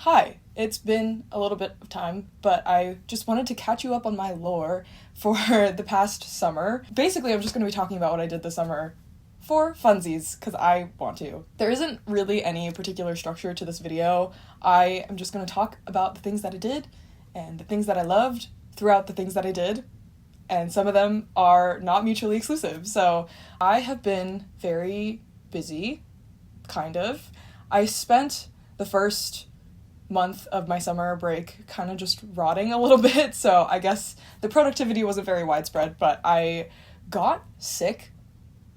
Hi, it's been a little bit of time, but I just wanted to catch you up on my lore for the past summer. Basically, I'm just going to be talking about what I did this summer for funsies, because I want to. There isn't really any particular structure to this video. I am just going to talk about the things that I did and the things that I loved throughout the things that I did, and some of them are not mutually exclusive. So I have been very busy, kind of. I spent the first month of my summer break kind of just rotting a little bit, so I guess the productivity wasn't very widespread, but I got sick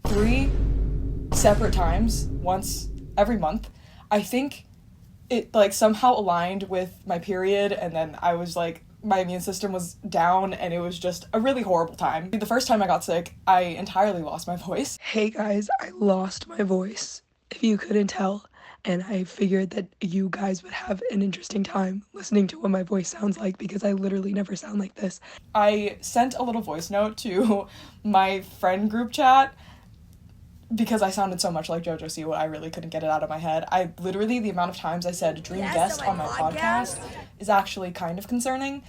3 separate times, once every month. I think it somehow aligned with my period, and then I was my immune system was down, and it was just a really horrible time. The first time I got sick, I entirely lost my voice. Hey guys, I lost my voice, if you couldn't tell, and I figured that you guys would have an interesting time listening to what my voice sounds like, because I literally never sound like this. I sent a little voice note to my friend group chat because I sounded so much like JoJo Siwa, I really couldn't get it out of my head. The amount of times I said dream guest on my podcast is actually kind of concerning.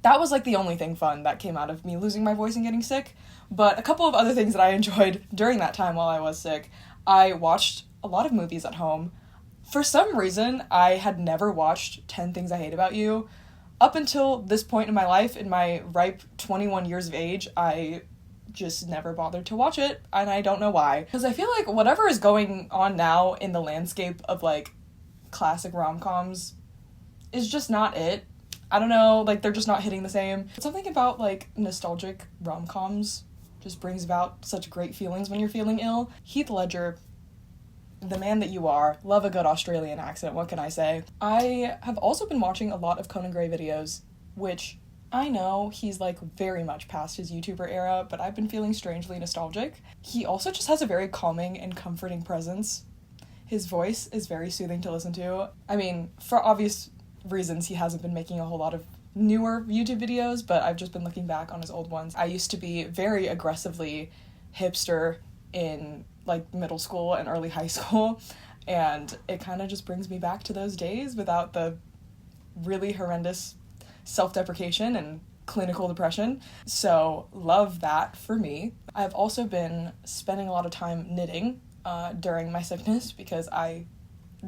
That was the only thing fun that came out of me losing my voice and getting sick. But a couple of other things that I enjoyed during that time while I was sick. I watched a lot of movies at home. For some reason, I had never watched 10 Things I Hate About You. Up until this point in my life, in my ripe 21 years of age, I just never bothered to watch it, and I don't know why. Because I feel like whatever is going on now in the landscape of classic rom-coms is just not it. I don't know, they're just not hitting the same. Something about nostalgic rom-coms just brings about such great feelings when you're feeling ill. Heath Ledger, the man that you are, love a good Australian accent, what can I say? I have also been watching a lot of Conan Gray videos, which I know he's very much past his YouTuber era, but I've been feeling strangely nostalgic. He also just has a very calming and comforting presence. His voice is very soothing to listen to. I mean, for obvious reasons, he hasn't been making a whole lot of newer YouTube videos, but I've just been looking back on his old ones. I used to be very aggressively hipster in middle school and early high school, and it kind of just brings me back to those days without the really horrendous self-deprecation and clinical depression. So love that for me. I've also been spending a lot of time knitting during my sickness because I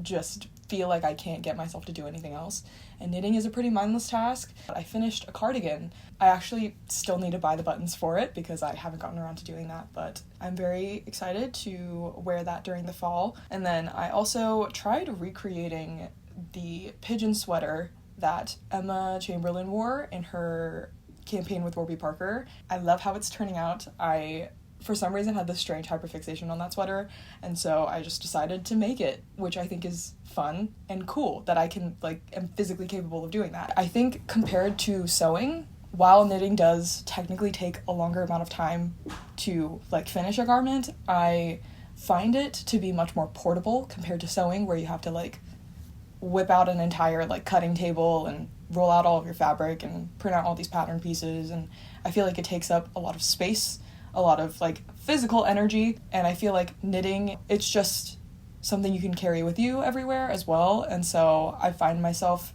just feel like I can't get myself to do anything else, and knitting is a pretty mindless task. I finished a cardigan. I actually still need to buy the buttons for it because I haven't gotten around to doing that, but I'm very excited to wear that during the fall. And then I also tried recreating the pigeon sweater that Emma Chamberlain wore in her campaign with Warby Parker. I love how it's turning out. I, for some reason, had this strange hyperfixation on that sweater, and so I just decided to make it, which I think is fun and cool that I can, am physically capable of doing that. I think compared to sewing, while knitting does technically take a longer amount of time to, finish a garment, I find it to be much more portable compared to sewing, where you have to, whip out an entire, cutting table and roll out all of your fabric and print out all these pattern pieces, and I feel like it takes up a lot of space, a lot of, physical energy, and I feel like knitting, it's just something you can carry with you everywhere as well, and so I find myself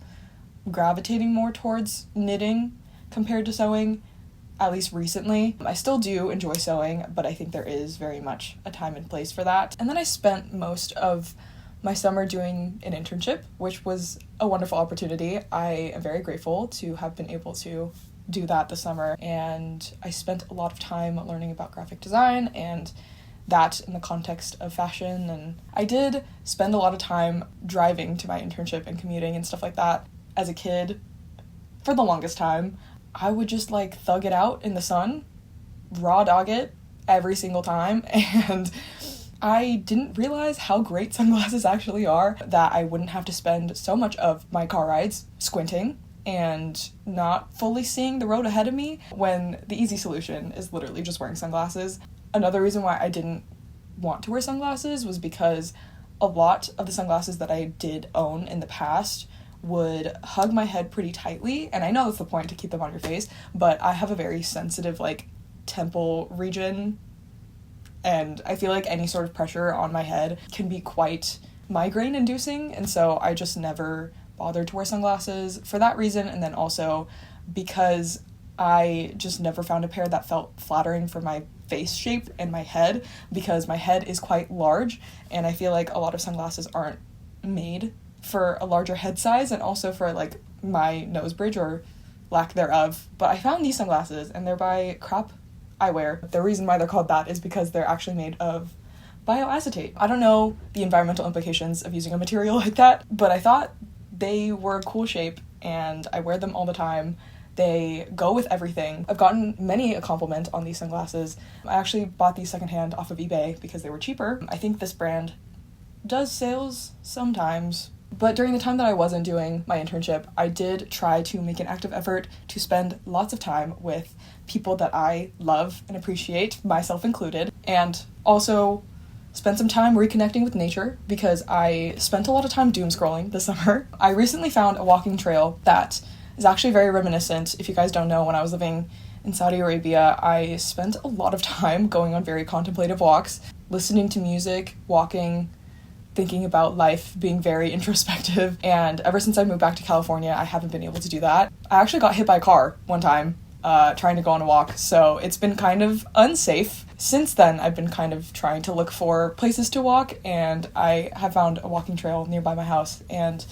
gravitating more towards knitting compared to sewing, at least recently. I still do enjoy sewing, but I think there is very much a time and place for that. And then I spent most of my summer doing an internship, which was a wonderful opportunity. I am very grateful to have been able to do that this summer, and I spent a lot of time learning about graphic design and that in the context of fashion, and I did spend a lot of time driving to my internship and commuting and stuff like that. As a kid, for the longest time, I would just thug it out in the sun, raw dog it every single time, and I didn't realize how great sunglasses actually are, that I wouldn't have to spend so much of my car rides squinting and not fully seeing the road ahead of me, when the easy solution is literally just wearing sunglasses. Another reason why I didn't want to wear sunglasses was because a lot of the sunglasses that I did own in the past would hug my head pretty tightly, and I know that's the point, to keep them on your face, but I have a very sensitive temple region, and I feel like any sort of pressure on my head can be quite migraine inducing, and so I just never bothered to wear sunglasses for that reason, and then also because I just never found a pair that felt flattering for my face shape and my head, because my head is quite large, and I feel like a lot of sunglasses aren't made for a larger head size, and also for like my nose bridge or lack thereof. But I found these sunglasses, and they're by Crop Eyewear. The reason why they're called that is because they're actually made of bioacetate. I don't know the environmental implications of using a material like that, but I thought they were a cool shape, and I wear them all the time. They go with everything. I've gotten many a compliment on these sunglasses. I actually bought these secondhand off of eBay because they were cheaper. I think this brand does sales sometimes. But during the time that I wasn't doing my internship, I did try to make an active effort to spend lots of time with people that I love and appreciate, myself included, and also spend some time reconnecting with nature, because I spent a lot of time doom scrolling this summer. I recently found a walking trail that is actually very reminiscent. If you guys don't know, when I was living in Saudi Arabia, I spent a lot of time going on very contemplative walks, listening to music, walking, thinking about life, being very introspective. And ever since I moved back to California, I haven't been able to do that. I actually got hit by a car one time trying to go on a walk, so it's been kind of unsafe. Since then, I've been kind of trying to look for places to walk, and I have found a walking trail nearby my house, and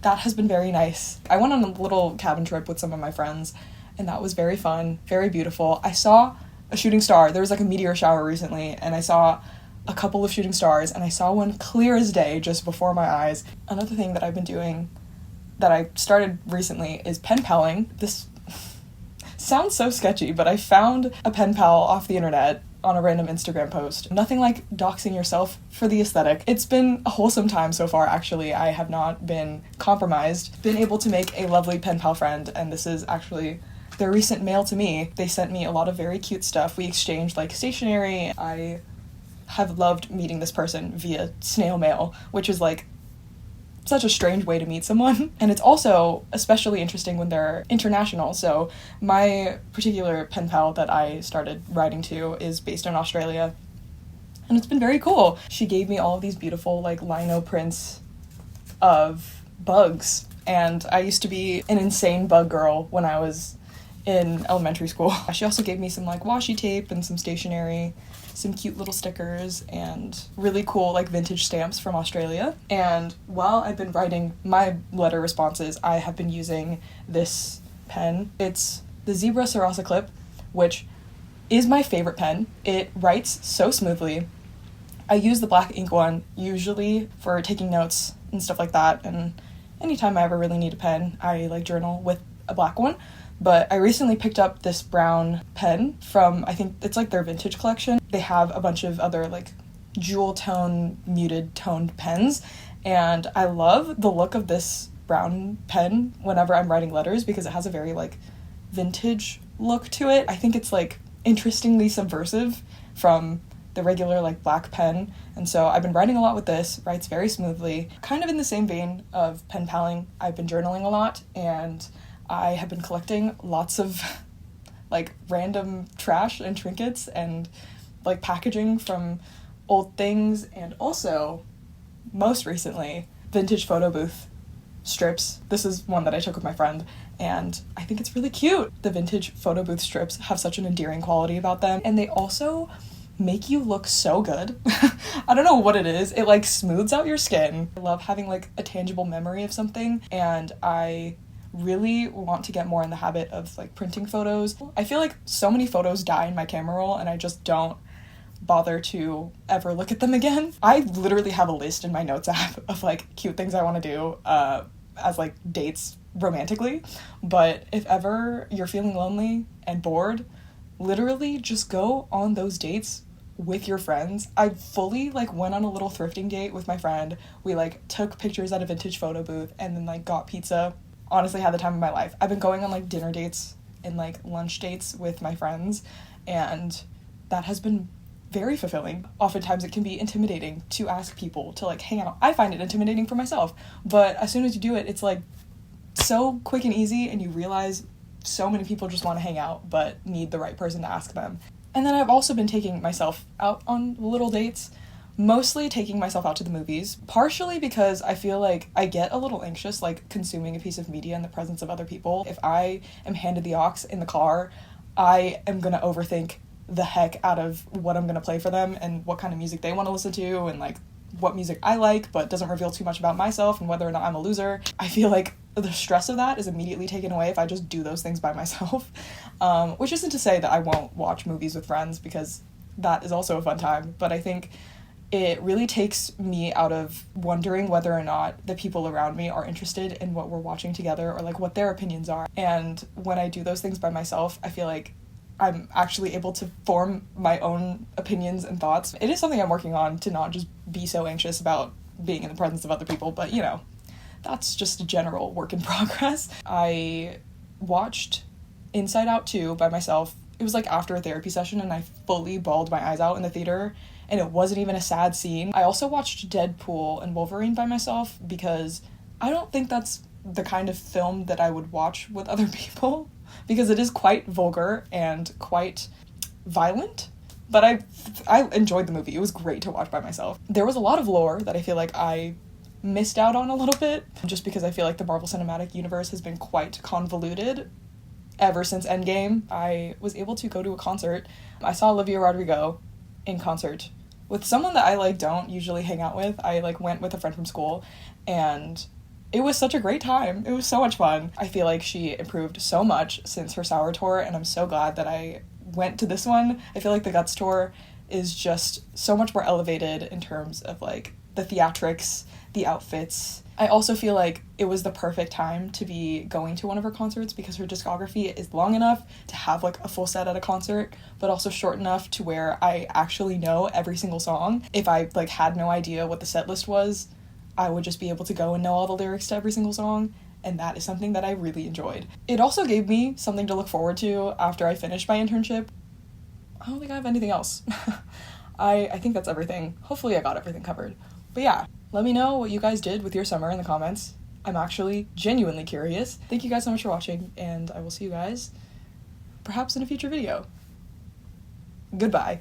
that has been very nice. I went on a little cabin trip with some of my friends, and that was very fun, very beautiful. I saw a shooting star. There was like a meteor shower recently, and I saw a couple of shooting stars, and I saw one clear as day just before my eyes. Another thing that I've been doing that I started recently is pen paling. This sounds so sketchy, but I found a pen pal off the internet on a random Instagram post. Nothing like doxing yourself for the aesthetic. It's been a wholesome time so far, actually. I have not been compromised. Been able to make a lovely pen pal friend, and this is actually their recent mail to me. They sent me a lot of very cute stuff. We exchanged like stationery. I have loved meeting this person via snail mail, which is like such a strange way to meet someone. And it's also especially interesting when they're international. So my particular pen pal that I started writing to is based in Australia, and it's been very cool. She gave me all of these beautiful like lino prints of bugs, and I used to be an insane bug girl when I was in elementary school. She also gave me some like washi tape and some stationery, some cute little stickers, and really cool like vintage stamps from Australia. And while I've been writing my letter responses, I have been using this pen. It's the Zebra Sarasa Clip, which is my favorite pen. It writes so smoothly. I use the black ink one usually for taking notes and stuff like that, and anytime I ever really need a pen, I like journal with a black one. But I recently picked up this brown pen from, I think it's like their vintage collection. They have a bunch of other like jewel tone, muted toned pens, and I love the look of this brown pen whenever I'm writing letters, because it has a very like vintage look to it. I think it's like interestingly subversive from the regular like black pen, and so I've been writing a lot with this. Writes very smoothly. Kind of in the same vein of pen paling, I've been journaling a lot, and I have been collecting lots of like random trash and trinkets and like packaging from old things, and also most recently vintage photo booth strips. This is one that I took with my friend, and I think it's really cute. The vintage photo booth strips have such an endearing quality about them, and they also make you look so good. I don't know what it is. It like smooths out your skin. I love having like a tangible memory of something, and I really want to get more in the habit of like printing photos. I feel like so many photos die in my camera roll, and I just don't bother to ever look at them again. I literally have a list in my notes app of like cute things I want to do as like dates romantically. But if ever you're feeling lonely and bored, literally just go on those dates with your friends. I fully like went on a little thrifting date with my friend. We like took pictures at a vintage photo booth and then like got pizza. Honestly, had the time of my life. I've been going on like dinner dates and like lunch dates with my friends, and that has been very fulfilling. Oftentimes it can be intimidating to ask people to like hang out. I find it intimidating for myself, but as soon as you do it, it's like so quick and easy, and you realize so many people just want to hang out but need the right person to ask them. And then I've also been taking myself out on little dates mostly taking myself out to the movies, partially because I feel like I get a little anxious, like, consuming a piece of media in the presence of other people. If I am handed the aux in the car, I am gonna overthink the heck out of what I'm gonna play for them and what kind of music they want to listen to, and, like, what music I like but doesn't reveal too much about myself and whether or not I'm a loser. I feel like the stress of that is immediately taken away if I just do those things by myself. Which isn't to say that I won't watch movies with friends, because that is also a fun time, but I think it really takes me out of wondering whether or not the people around me are interested in what we're watching together, or, like, what their opinions are. And when I do those things by myself, I feel like I'm actually able to form my own opinions and thoughts. It is something I'm working on, to not just be so anxious about being in the presence of other people, but, you know, that's just a general work in progress. I watched Inside Out 2 by myself. It was, like, after a therapy session, and I fully bawled my eyes out in the theater, and it wasn't even a sad scene. I also watched Deadpool and Wolverine by myself, because I don't think that's the kind of film that I would watch with other people, because it is quite vulgar and quite violent. But I enjoyed the movie. It was great to watch by myself. There was a lot of lore that I feel like I missed out on a little bit, just because I feel like the Marvel Cinematic Universe has been quite convoluted ever since Endgame. I was able to go to a concert. I saw Olivia Rodrigo in concert with someone that I, like, don't usually hang out with. I, like, went with a friend from school, and it was such a great time. It was so much fun. I feel like she improved so much since her Sour tour, and I'm so glad that I went to this one. I feel like the Guts tour is just so much more elevated in terms of, like, the theatrics, the outfits. I also feel like it was the perfect time to be going to one of her concerts, because her discography is long enough to have, like, a full set at a concert, but also short enough to where I actually know every single song. If I, like, had no idea what the set list was, I would just be able to go and know all the lyrics to every single song, and that is something that I really enjoyed. It also gave me something to look forward to after I finished my internship. I don't think I have anything else. I think that's everything. Hopefully I got everything covered. But yeah, let me know what you guys did with your summer in the comments. I'm actually genuinely curious. Thank you guys so much for watching, and I will see you guys perhaps in a future video. Goodbye.